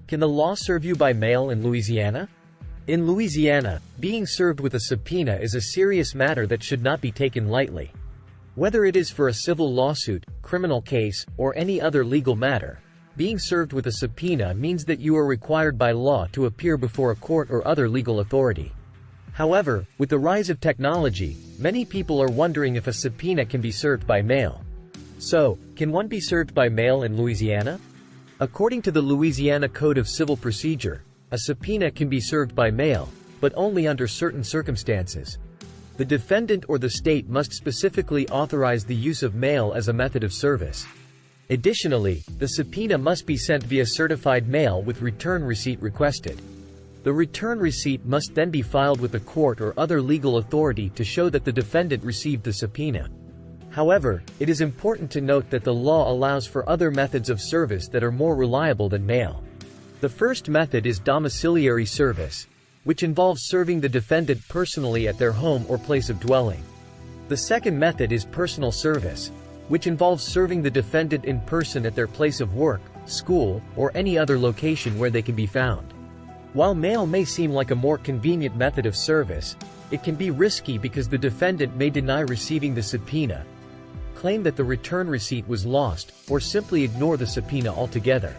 Can the law serve you by mail in Louisiana? In Louisiana, being served with a subpoena is a serious matter that should not be taken lightly. Whether it is for a civil lawsuit, criminal case, or any other legal matter, being served with a subpoena means that you are required by law to appear before a court or other legal authority. However, with the rise of technology, many people are wondering if a subpoena can be served by mail. So, can one be served by mail in Louisiana? According to the Louisiana Code of Civil Procedure, a subpoena can be served by mail, but only under certain circumstances. The defendant or the state must specifically authorize the use of mail as a method of service. Additionally, the subpoena must be sent via certified mail with return receipt requested. The return receipt must then be filed with a court or other legal authority to show that the defendant received the subpoena. However, it is important to note that the law allows for other methods of service that are more reliable than mail. The first method is domiciliary service, which involves serving the defendant personally at their home or place of dwelling. The second method is personal service, which involves serving the defendant in person at their place of work, school, or any other location where they can be found. While mail may seem like a more convenient method of service, it can be risky because the defendant may deny receiving the subpoena, claim that the return receipt was lost, or simply ignore the subpoena altogether.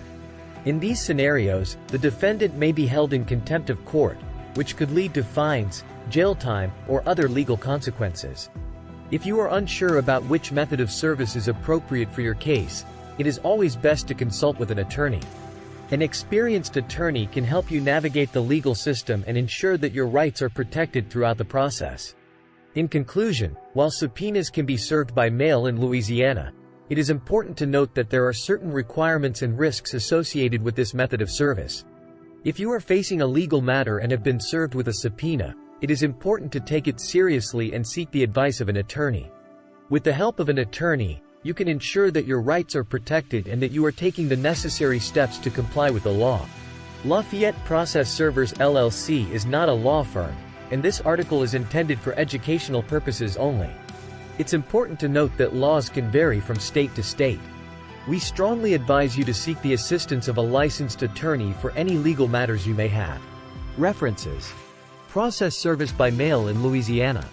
In these scenarios, the defendant may be held in contempt of court, which could lead to fines, jail time, or other legal consequences. If you are unsure about which method of service is appropriate for your case, it is always best to consult with an attorney. An experienced attorney can help you navigate the legal system and ensure that your rights are protected throughout the process. In conclusion, while subpoenas can be served by mail in Louisiana, it is important to note that there are certain requirements and risks associated with this method of service. If you are facing a legal matter and have been served with a subpoena, it is important to take it seriously and seek the advice of an attorney. With the help of an attorney, you can ensure that your rights are protected and that you are taking the necessary steps to comply with the law. Lafayette Process Servers LLC is not a law firm, and this article is intended for educational purposes only. It's important to note that laws can vary from state to state. We strongly advise you to seek the assistance of a licensed attorney for any legal matters you may have. References: Process service by mail in Louisiana.